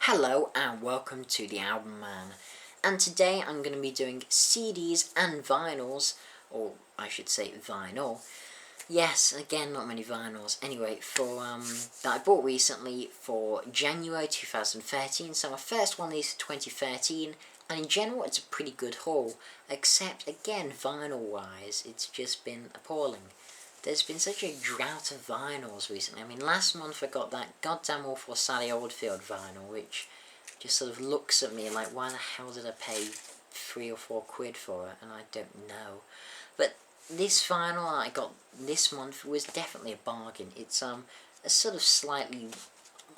Hello and welcome to the Album Man, and today I'm going to be doing CDs and vinyls, or I should say vinyl. Yes, again, not many vinyls. Anyway, for that I bought recently for January 2013. So my first one is 2013, and in general it's a pretty good haul. Except again, vinyl-wise, it's just been appalling. There's been such a drought of vinyls recently. I mean, last month I got that goddamn awful Sally Oldfield vinyl, which just sort of looks at me like, why the hell did I pay £3 or £4 for it? And I don't know. But this vinyl I got this month was definitely a bargain. It's a sort of slightly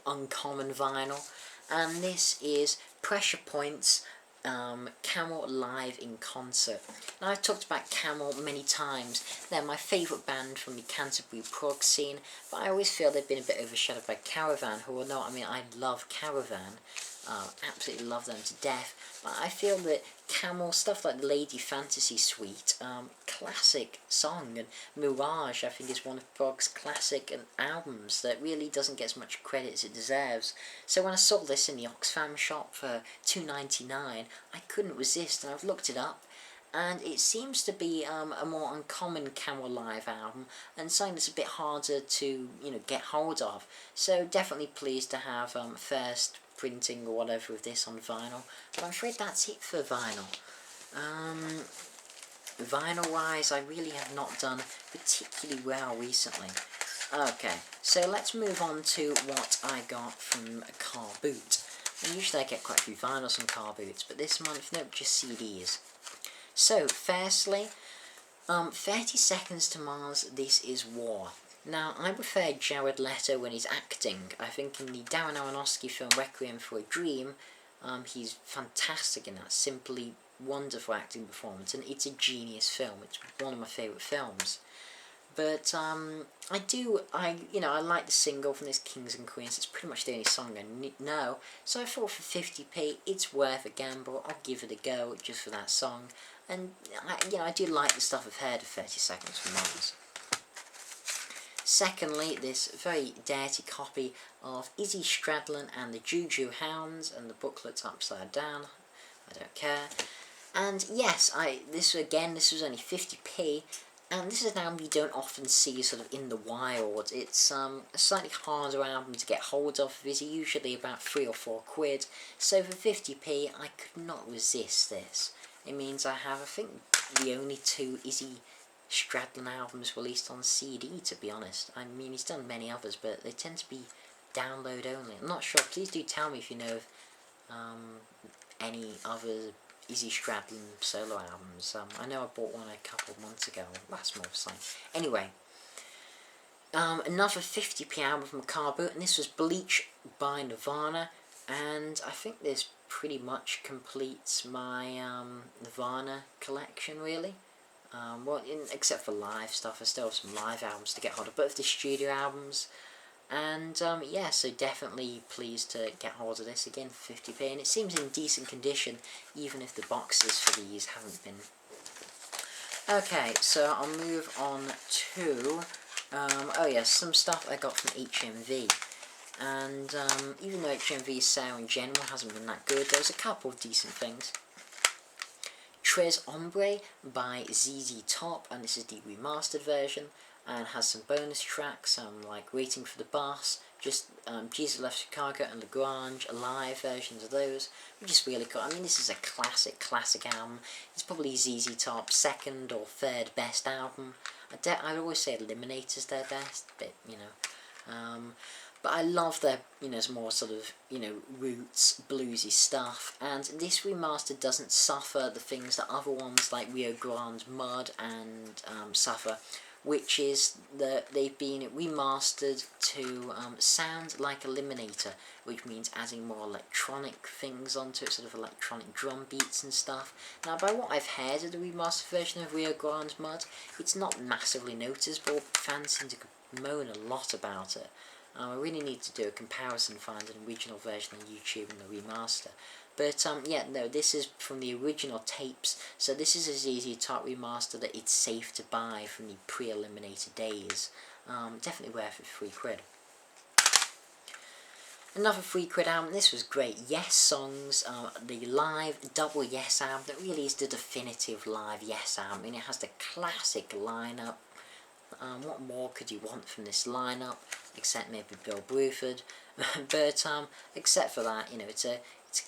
uncommon vinyl, and this is Pressure Points Camel Live in Concert. Now, I've talked about Camel many times. They're my favourite band from the Canterbury prog scene, but I always feel they've been a bit overshadowed by Caravan, who are not, I mean, I love Caravan, absolutely love them to death, but I feel that Camel, stuff like Lady Fantasy Suite, classic song, and Mirage, I think, is one of prog's classic albums that really doesn't get as much credit as it deserves. So when I saw this in the Oxfam shop for $2.99, I couldn't resist, and I've looked it up, and it seems to be a more uncommon Camel Live album, and something that's a bit harder to, get hold of. So definitely pleased to have first printing or whatever of this on vinyl, but I'm afraid that's it for vinyl. Vinyl-wise, I really have not done particularly well recently. Okay, so let's move on to what I got from a car boot. And usually I get quite a few vinyls from car boots, but this month, nope, just CDs. So, firstly, 30 Seconds to Mars, This Is War. Now, I prefer Jared Leto when he's acting. I think in the Darren Aronofsky film Requiem for a Dream, he's fantastic in that, simply wonderful acting performance, and it's a genius film. It's one of my favourite films. But I like the single from this Kings and Queens. It's pretty much the only song I know. So I thought for 50p, it's worth a gamble. I'll give it a go just for that song. And I do like the stuff I've heard of 30 Seconds from Mars. Secondly, this very dirty copy of Izzy Stradlin and the Juju Hounds, and the booklet's upside down. I don't care. And yes, this was only 50p, and this is an album you don't often see sort of in the wild. It's a slightly harder album to get hold of. It's usually about £3 or £4. So for 50p, I could not resist this. It means I have, I think, the only two Izzy Stradlin albums released on CD, to be honest. I mean, he's done many others, but they tend to be download only. I'm not sure. Please do tell me if you know of any other Izzy Stradlin solo albums. I know I bought one a couple of months ago, last month, so. Anyway, another 50p album from Car Boot, and this was Bleach by Nirvana, and I think this pretty much completes my Nirvana collection, really. Except for live stuff, I still have some live albums to get hold of, both the studio albums. And so definitely pleased to get hold of this again for 50p, and it seems in decent condition, even if the boxes for these haven't been. Okay, so I'll move on to, some stuff I got from HMV. And even though HMV's sale in general hasn't been that good, there was a couple of decent things. Tres Hombre by ZZ Top, and this is the remastered version, and has some bonus tracks, like Waiting for the Bus, just Jesus Left Chicago and Lagrange, live versions of those, which is really cool. I mean, this is a classic album. It's probably ZZ Top's second or third best album. I'd always say Eliminator's their best, but, but I love their, more sort of, roots, bluesy stuff, and this remaster doesn't suffer the things that other ones like Rio Grande Mud and suffer, which is that they've been remastered to sound like Eliminator, which means adding more electronic things onto it, sort of electronic drum beats and stuff. Now, by what I've heard of the remastered version of Rio Grande Mud, it's not massively noticeable, but fans seem to moan a lot about it. I really need to do a comparison, find an original version on YouTube and the remaster. But, this is from the original tapes, so this is a ZZ Top remaster that it's safe to buy from the pre-Eliminator days. Definitely worth it for £3. Another £3 album, this was great. Yes Songs, the live double Yes album, that really is the definitive live Yes album, and it has the classic lineup. What more could you want from this lineup, except maybe Bill Bruford, but except for that, you know, it's a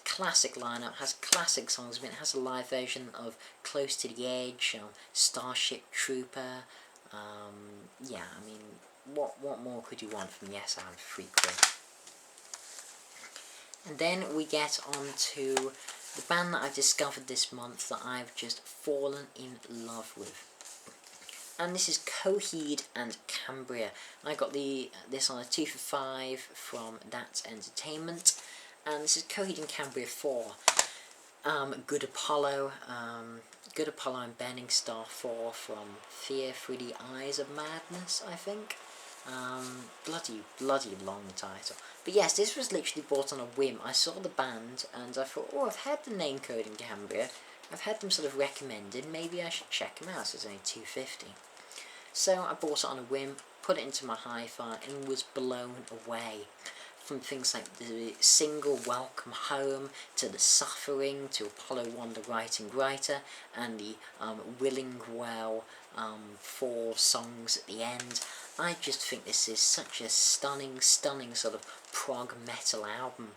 classic lineup, has classic songs. I mean, it has a live version of Close to the Edge, Starship Trooper. Yeah, I mean, what more could you want from Yes album for £3? And then we get on to the band that I've discovered this month that I've just fallen in love with. And this is Coheed and Cambria. I got this on a 2 for 5 from That's Entertainment. And this is Coheed and Cambria 4. Good Apollo. Good Apollo and Burning Star 4 from Fear Through the Eyes of Madness, I think. Bloody long title. But yes, this was literally bought on a whim. I saw the band and I thought, oh, I've heard the name Coheed and Cambria. I've had them sort of recommended. Maybe I should check them out. So it's only $2.50. So I bought it on a whim, put it into my hi-fi, and was blown away. From things like the single Welcome Home, to The Suffering, to Apollo 1 The Writing Writer, and the Willing Well 4 songs at the end. I just think this is such a stunning sort of prog metal album.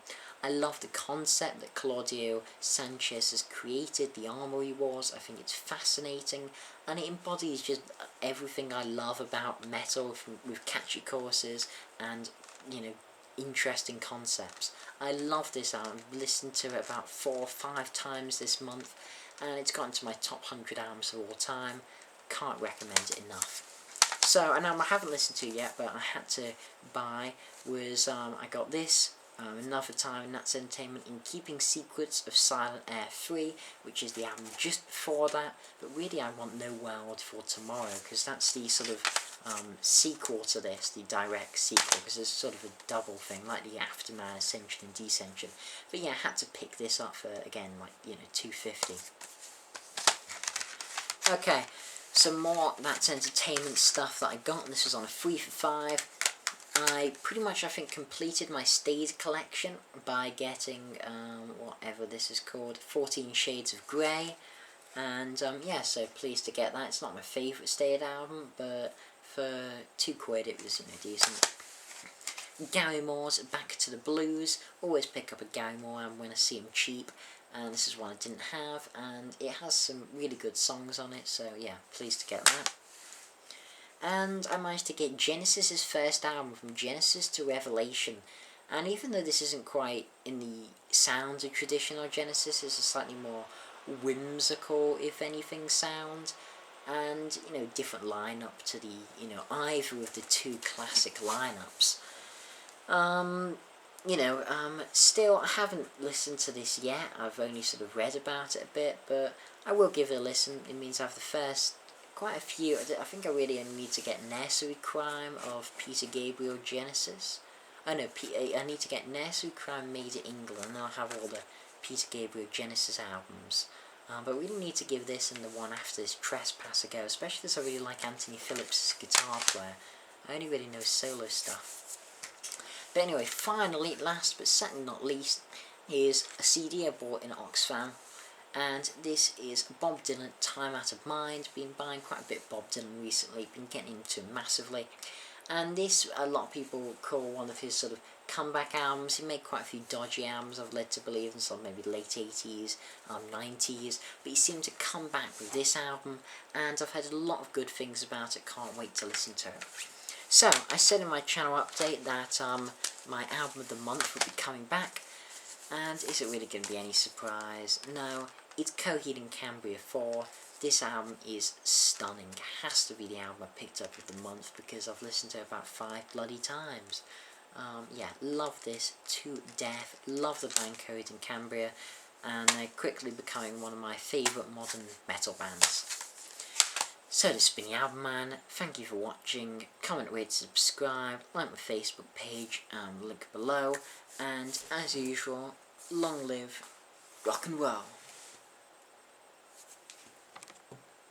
I love the concept that Claudio Sanchez has created, the Armory Wars. I think it's fascinating, and it embodies just everything I love about metal, with catchy choruses and, you know, interesting concepts. I love this album. I've listened to it about 4 or 5 times this month, and it's gotten to my top 100 albums of all time. Can't recommend it enough. So, an album I haven't listened to yet, but I had to buy, was, I got this, Another Time, and That's Entertainment, In Keeping Secrets of Silent Air 3, which is the album just before that. But really I want No World for Tomorrow, because that's the sort of sequel to this, the direct sequel, because it's sort of a double thing, like the Afterman, Ascension and Descension. But yeah, I had to pick this up for, again, like, you know, $2.50. Okay, some more That's Entertainment stuff that I got, and this was on a 3 for 5. I pretty much, I think, completed my Stayed collection by getting, whatever this is called, 14 Shades of Grey, and, yeah, so pleased to get that. It's not my favourite Stayed album, but for £2 it was, you know, decent. Gary Moore's Back to the Blues. Always pick up a Gary Moore album when I see him cheap, and this is one I didn't have, and it has some really good songs on it, so yeah, pleased to get that. And I managed to get Genesis' first album, From Genesis to Revelation, and even though this isn't quite in the sound of traditional Genesis, it's a slightly more whimsical, if anything, sound, and, you know, different lineup to the, you know, either of the two classic lineups. You know, still, I haven't listened to this yet. I've only sort of read about it a bit, but I will give it a listen. It means I have the first, quite a few. I think I really only need to get Nursery Crime of Peter Gabriel Genesis. Oh no, I need to get Nursery Crime Made in England, and I'll have all the Peter Gabriel Genesis albums. But we really need to give this and the one after this Trespass a go, especially as I really like Anthony Phillips' guitar player. I only really know solo stuff. But anyway, finally, last but certainly not least, is a CD I bought in Oxfam, and this is Bob Dylan, Time Out of Mind. Been buying quite a bit of Bob Dylan recently, been getting into him massively, and this, a lot of people call one of his sort of comeback albums. He made quite a few dodgy albums, I've led to believe, in some maybe late 80s, 90s, but he seemed to come back with this album, and I've heard a lot of good things about it. Can't wait to listen to it. So, I said in my channel update that my album of the month would be coming back, and is it really going to be any surprise? No, it's Coheed and Cambria 4. This album is stunning. It has to be the album I picked up of the month, because I've listened to it about 5 bloody times. Yeah, love this to death. Love the band Coheed and Cambria, and they're quickly becoming one of my favourite modern metal bands. So this has been the Album Man. Thank you for watching. Comment, rate, subscribe, like my Facebook page, link below, and as usual, long live rock and roll.